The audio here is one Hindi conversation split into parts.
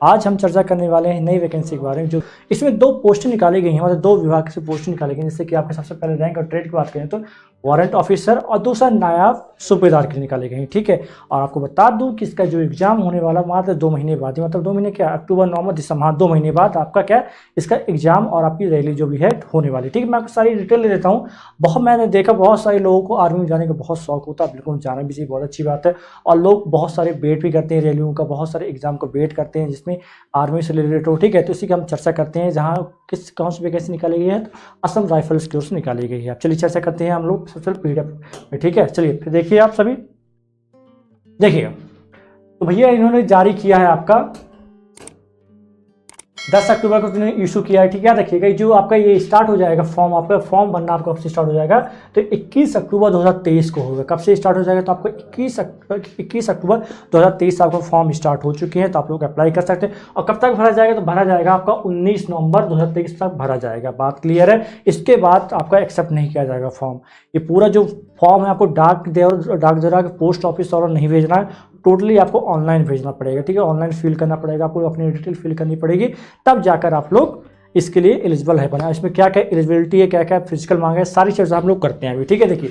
आज हम चर्चा करने वाले हैं नई वैकेंसी के बारे में। जो इसमें 2 पोस्टें निकाली गई हैं, मतलब 2 विभाग से पोस्टें निकाली गई हैं। जैसे कि आपके सबसे पहले रैंक और ट्रेड की बात करें तो वारंट ऑफिसर और दूसरा नायब सूबेदार के लिए निकाले गए हैं, ठीक है। और आपको बता दूं कि इसका जो एग्जाम होने वाला मात्र 2 महीने बाद ही, मतलब 2 महीने क्या, अक्टूबर, नवंबर, दिसंबर, हाँ 2 महीने बाद आपका क्या इसका एग्जाम और आपकी रैली जो भी है होने वाली, ठीक है। मैं आपको सारी डिटेल ले देता हूँ। मैंने देखा बहुत सारे लोगों को आर्मी में जाने का बहुत शौक होता है, बिल्कुल जाना भी चाहिए, बहुत अच्छी बात है। और लोग बहुत सारे वेट भी करते हैं रैलियों का, बहुत सारे एग्जाम को वेट करते हैं जिसमें आर्मी से रिलेटेड हो, ठीक है। तो इसी का हम चर्चा करते हैं, जहाँ कौन सी वैकेंसी निकाली गई है, तो असम राइफल्स की ओर से निकाली गई है। अब चलिए चर्चा करते हैं हम लोग सबसे पीडीएफ में, ठीक है। चलिए फिर देखिए आप सभी देखिए, तो भैया इन्होंने जारी किया है आपका 10 अक्टूबर को इन्होंने इशू किया है, ठीक है। देखिएगा जो आपका ये स्टार्ट हो जाएगा फॉर्म, आपका फॉर्म भरना आपका कब से स्टार्ट हो जाएगा, तो 21 अक्टूबर 2023 को होगा। कब से स्टार्ट हो जाएगा, तो आपको 21 अक्टूबर 2023 आपका फॉर्म स्टार्ट हो चुके हैं, तो आप लोग अप्लाई कर सकते हैं। और कब तक भरा जाएगा, तो भरा जाएगा आपका 19 नवंबर 2023 तक भरा जाएगा। बात क्लियर है। इसके बाद आपका एक्सेप्ट नहीं किया जाएगा फॉर्म। ये पूरा जो फॉर्म है आपको डाक द्वारा पोस्ट ऑफिस और नहीं भेजना है, टोटली आपको ऑनलाइन भेजना पड़ेगा, ठीक है। ऑनलाइन फिल करना पड़ेगा, आपको अपनी डिटेल फिल करनी पड़ेगी, तब जाकर आप लोग इसके लिए एलिजिबल है बना। इसमें क्या क्या एलिजिबिलिटी है, क्या क्या फिजिकल मांग है, सारी चीज़ें हम लोग करते हैं अभी, ठीक है। देखिए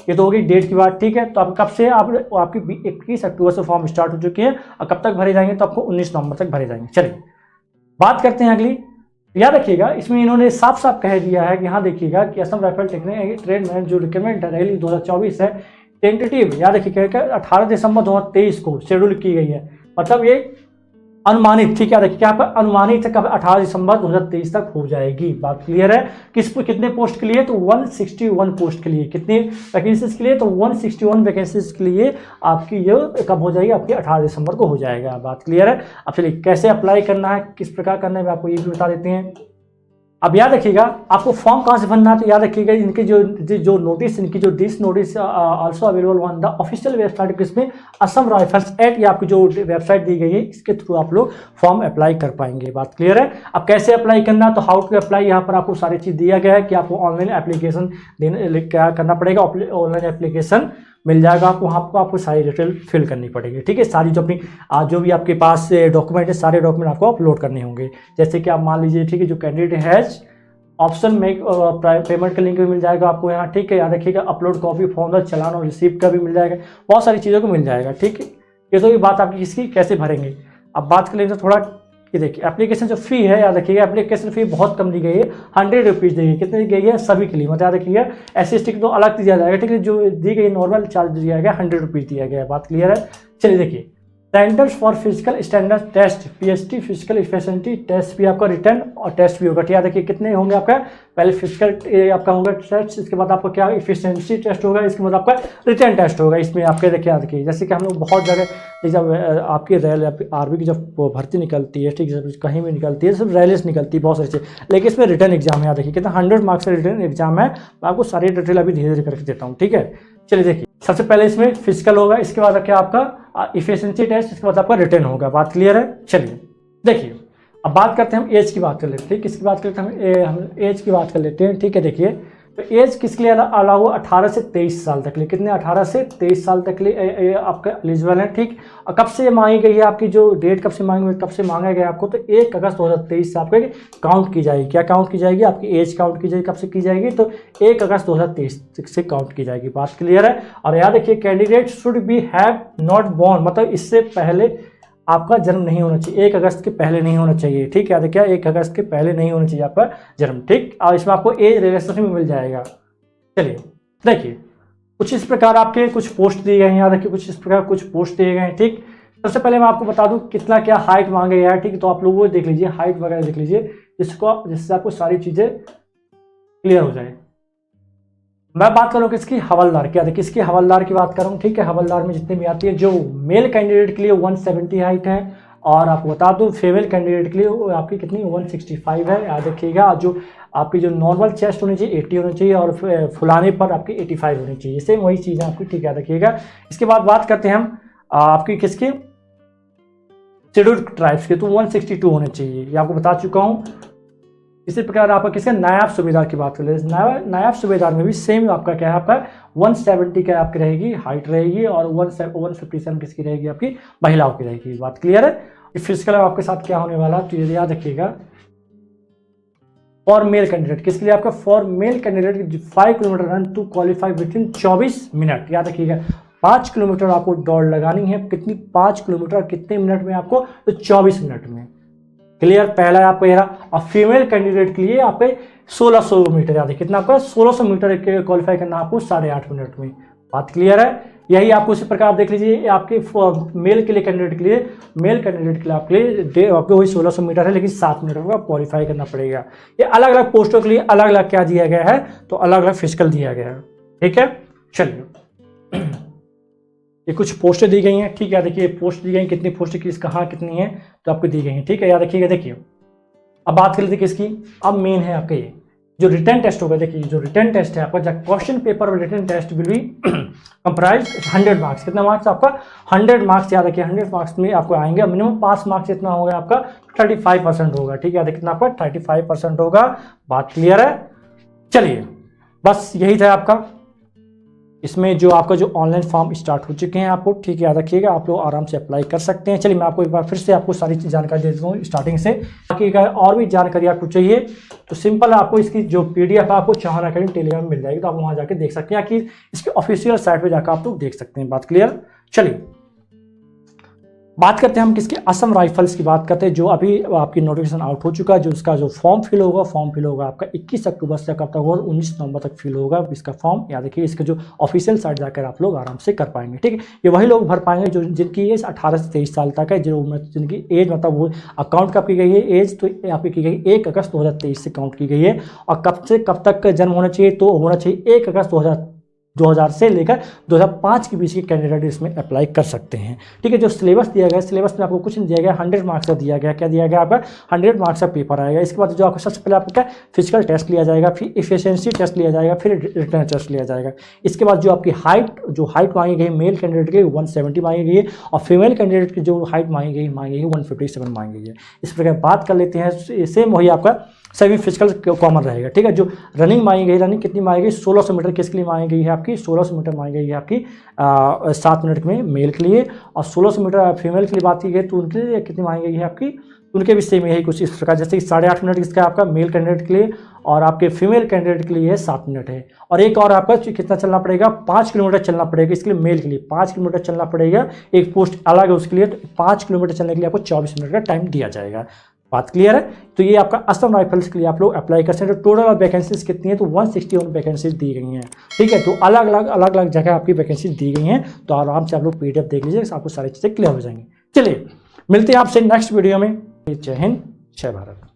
ये तो होगी डेट की बात, ठीक है। तो आप कब से आपकी 21 अक्टूबर से फॉर्म स्टार्ट हो चुकी है और कब तक भरे जाएंगे, तो आपको 19 नवंबर तक भरे जाएंगे। चलिए बात करते हैं अगली। याद रखिएगा इसमें इन्होंने साफ साफ कह दिया है कि यहाँ देखिएगा कि असम राइफल ट्रेडमैन जो रिक्रूटमेंट रैली 2024 है टेंटेटिव, याद रखिएगा 18 दिसंबर 2023 को शेड्यूल की गई है, मतलब ये अनुमानित, ठीक है। देखिए यहाँ पर अनुमानित है कब 18 दिसंबर 2023 तक हो जाएगी। बात क्लियर है। कितने पोस्ट के लिए, तो 161 पोस्ट के लिए। कितनी वैकेंसीज के लिए, तो 161 वैकेंसीज के लिए आपकी ये कब हो जाएगी, आपकी 18 दिसंबर को हो जाएगा। बात क्लियर है। अब चलिए कैसे अप्लाई करना है, किस प्रकार करना है, मैं आपको ये भी बता देते हैं। अब याद रखिएगा आपको फॉर्म कहाँ से भरना है, तो याद रखिएगा इनके जो नोटिस, इनकी जो this notice also available on the official website, किसमें असम राइफल्स एक्ट, या आपकी जो वेबसाइट दी गई है इसके थ्रू आप लोग फॉर्म अप्लाई कर पाएंगे। बात क्लियर है। अब कैसे अप्लाई करना, तो हाउ टू अप्लाई, यहाँ पर आपको सारी चीज़ दिया गया है कि आपको ऑनलाइन एप्लीकेशन क्या करना पड़ेगा। ऑनलाइन एप्लीकेशन मिल जाएगा आपको, वहाँ पर आपको सारी डिटेल फिल करनी पड़ेगी, ठीक है। सारी जो अपनी जो भी आपके पास डॉक्यूमेंट है, सारे डॉक्यूमेंट आपको अपलोड करने होंगे। जैसे कि आप मान लीजिए, ठीक है, जो candidate has option make payment का लिंक भी मिल जाएगा आपको यहाँ, ठीक है। याद रखिएगा अपलोड कॉपी फॉर्म चालान और रिसीप्ट का भी मिल जाएगा, बहुत सारी चीज़ों को मिल जाएगा, ठीक है। ये तो ये बात आपकी किसकी कैसे भरेंगे। अब बात कर लेंगे थोड़ा, ये देखिए एप्लीकेशन जो फी है, याद रखिएगा एप्लीकेशन फी बहुत कम दी गई है, 100 रुपीज़ दी गई है। कितनी दी गई है, सभी के लिए, मतलब याद रखिएगा SC को तो अलग दिया जाएगा, ठीक है। जो दी गई नॉर्मल चार्ज दिया गया 100 रुपीज़ दिया गया है। बात क्लियर है। चलिए देखिए centres for physical standard test PST physical efficiency test भी आपका रिटर्न और टेस्ट भी होगा। याद रखिए कितने होंगे आपका, पहले फिजिकल आपका होगा टेस्ट, इसके बाद आपका क्या एफिशिएंसी टेस्ट होगा, इसके बाद आपका रिटर्न टेस्ट होगा। इसमें आपके देखिए याद रखिए जैसे कि हम लोग बहुत जगह जब आपकी रैल आर्मी की जब भर्ती निकलती है, ठीक है, कहीं भी निकलती है, सब रैलीस निकलती है बहुत सारी चीज़, लेकिन इसमें रिटर्न एग्जाम है। याद रखिए कितना 100 मार्क्स का रिटर्न एग्जाम है। मैं आपको सारी डिटेल अभी धीरे धीरे करके देता हूँ, ठीक है। चलिए देखिए सबसे पहले इसमें फिजिकल होगा, इसके बाद क्या आपका एफिशिएंसी टेस्ट, इसके बाद आपका रिटर्न होगा। बात क्लियर है। चलिए देखिए अब बात करते हैं, हम एज की बात कर लेते हैं, ठीक। किसकी बात करते हैं, हम एज की बात कर लेते हैं, ठीक है। देखिए तो एज किसके लिए अलाउ हुआ, 18 से 23 साल तक लिए। कितने, 18 से 23 साल तक लिए आपका एलिजिबल है, ठीक। और कब से मांगी गई है, आपकी जो डेट कब से मांगी, कब से मांगा गया आपको, तो 1 अगस्त 2023 से आपके काउंट की जाएगी। क्या काउंट की जाएगी, आपकी एज काउंट की जाएगी। कब से की जाएगी, तो 1 अगस्त 2023 से काउंट की जाएगी। बात क्लियर है। और याद रखिए candidate should be have not born, मतलब इससे पहले आपका जन्म नहीं होना चाहिए, 1 अगस्त के पहले नहीं होना चाहिए, ठीक है। याद रखिए 1 अगस्त के पहले नहीं होना चाहिए आपका जन्म, ठीक। और इसमें आपको एज रिलैक्सेशन भी मिल जाएगा। चलिए देखिए कुछ इस प्रकार आपके कुछ पोस्ट दिए गए हैं, याद रखिए कुछ इस प्रकार कुछ पोस्ट दिए गए हैं, ठीक। सबसे पहले मैं आपको बता दूं कितना क्या हाइट मांगे गया है, ठीक। तो आप लोग वो देख लीजिए, हाइट वगैरह देख लीजिए, जिससे आपको सारी चीज़ें क्लियर हो जाए। मैं बात करूँ किसकी, हवलदार की। देखिए किसकी, हवलदार की बात करूँ, ठीक है। हवलदार में जितनी भी आती है, जो मेल कैंडिडेट के लिए 170 हाइट है, और आपको बता दूं फीमेल कैंडिडेट के लिए वो आपकी कितनी 165 है। याद रखिएगा जो आपकी जो नॉर्मल चेस्ट होनी चाहिए 80 होनी चाहिए, और फुलाने पर आपकी 85 होनी चाहिए। सेम वही चीज़ है आपकी, ठीक है। याद रखिएगा। इसके बाद बात करते हैं हम आपकी किसकी, शेड्यूल्ड ट्राइब्स के, तो 162 होने चाहिए, ये आपको बता चुका हूँ। इसी प्रकार आपका किसका, नायब सूबेदार की बात कर ले, नायब सूबेदार में भी सेम आपका क्या है, आपका 170 का आपकी रहेगी हाइट रहेगी, और 157 किसकी रहेगी, आपकी महिलाओं की रहेगी। बात क्लियर है। फिजिकल आपके साथ क्या होने वाला, तो ये याद रखिएगा। फॉर मेल कैंडिडेट, किसके लिए आपका, for male candidate 5 kilometre run to qualify within 24 minute. याद रखिएगा 5 किलोमीटर आपको दौड़ लगानी है, कितनी, 5 किलोमीटर कितने मिनट में आपको, तो 24 मिनट में। क्लियर, पहला है आपको ये रहा। और फीमेल कैंडिडेट के लिए आपके 1600 मीटर, याद है कितना आपका, 1600 मीटर क्वालिफाई करना आपको 8.5 मिनट में। बात क्लियर है। यही आपको इसी प्रकार आप देख लीजिए, आपके मेल के लिए कैंडिडेट के लिए, मेल कैंडिडेट के लिए आपके वही 1600 मीटर है, लेकिन 7 मिनट का क्वालिफाई करना पड़ेगा। ये अलग अलग पोस्टों के लिए अलग अलग क्या दिया गया है, तो अलग अलग फिजिकल दिया गया है। ठीक है, चलिए ये कुछ पोस्टें दी गई हैं। ठीक है, देखिए पोस्ट दी गई, कितनी पोस्ट किस कहाँ कितनी है तो आपको दी गई हैं। ठीक है, याद रखिएगा। देखिए अब बात कर लेते हैं किसकी, अब मेन है आपका ये जो रिटर्न टेस्ट होगा। देखिए जो रिटर्न टेस्ट है आपका, क्वेश्चन पेपर और written test will be comprise 100 marks. कितना मार्क्स आपका, 100 मार्क्स। याद रखिए 100 मार्क्स में आपको आएंगे, मिनिमम पास मार्क्स इतना होगा आपका 35% होगा। ठीक है, कितना आपका 35% होगा। बात क्लियर है। चलिए बस यही था आपका, इसमें जो आपका जो ऑनलाइन फॉर्म स्टार्ट हो चुके हैं आपको। ठीक है, याद रखिएगा, आप लोग आराम से अप्लाई कर सकते हैं। चलिए मैं आपको एक बार फिर से आपको सारी जानकारी दे देता हूँ स्टार्टिंग से। बाकी और भी जानकारी आपको चाहिए तो सिंपल आपको इसकी जो PDF आपको चौहान अकेडमी टेलीग्राम में मिल जाएगी, तो आप वहाँ जाकर देख सकते हैं, कि इसके ऑफिशियल साइट पर जाकर आप लोग देख सकते हैं। बात क्लियर। चलिए बात करते हैं हम किसके, असम राइफल्स की बात करते हैं, जो अभी आपकी नोटिफिकेशन आउट हो चुका है। जो इसका जो फॉर्म फिल होगा आपका 21 अक्टूबर से कब तक होगा, 19 नवंबर तक फिल होगा इसका फॉर्म। याद रखिए इसका जो ऑफिशियल साइट जाकर आप लोग आराम से कर पाएंगे। ठीक है, ये वही लोग भर पाएंगे जो जिनकी एज 18 से 23 साल तक है, जो जिनकी एज मतलब वो अकाउंट कब की गई है एज, तो आपकी की गई 1 अगस्त 2023 से काउंट की गई है। और कब से कब तक जन्म होना चाहिए, तो होना चाहिए 1 अगस्त 2000 से लेकर 2005 के बीच के कैंडिडेट इसमें अप्लाई कर सकते हैं। ठीक है, जो सिलेबस दिया गया है, सिलेबस में आपको कुछ नहीं दिया गया, 100 मार्क्स का दिया गया। क्या दिया गया आपका, 100 मार्क्स का पेपर आएगा। इसके बाद जो आपको सबसे पहले आपका फिजिकल टेस्ट लिया जाएगा, फिर एफिशिएंसी टेस्ट लिया जाएगा, फिर रिटर्न टेस्ट लिया जाएगा। इसके बाद जो आपकी हाइट मांगी गई मेल कैंडिडेट की 170 मांगी गई है, और फीमेल कैंडिडेट की जो हाइट मांगी गई 157 मांगी गई है। इस प्रकार बात कर लेते हैं, सेम वही आपका सभी फिजिकल कॉमन रहेगा। ठीक है, जो रनिंग मांगी गई, रनिंग कितनी मांगी गई, 1600 मीटर किसके लिए मांगी गई है आपकी, 1600 मीटर मांगी गई है आपकी 7 मिनट में मेल के लिए। और 1600 मीटर फीमेल के लिए बात की गई तो उनके लिए कितनी मांगी गई है आपकी, उनके भी सेम यही कुछ इस प्रकार, जैसे कि 8.5 मिनट इसका आपका मेल कैंडिडेट के लिए, और आपके फीमेल कैंडिडेट के लिए 7 मिनट है। और एक और आपका कितना चलना पड़ेगा, 5 किलोमीटर चलना पड़ेगा इसके लिए, मेल के लिए 5 किलोमीटर चलना पड़ेगा। एक पोस्ट अलग है उसके लिए, तो 5 किलोमीटर चलने के लिए आपको 24 मिनट का टाइम दिया जाएगा। बात क्लियर है। तो ये आपका असम राइफल्स के लिए आप लोग अप्लाई कर सकते हैं। तो टोटल वैकेंसीज कितनी है, तो 161 वैकेंसीज दी गई हैं। ठीक है, तो अलग अलग जगह आपकी वैकेंसीज दी गई हैं, तो आराम से आप लोग PDF देख लीजिए, आपको सारी चीज़ें क्लियर हो जाएंगी। चलिए मिलते हैं आपसे नेक्स्ट वीडियो में। जय हिंद, जय भारत।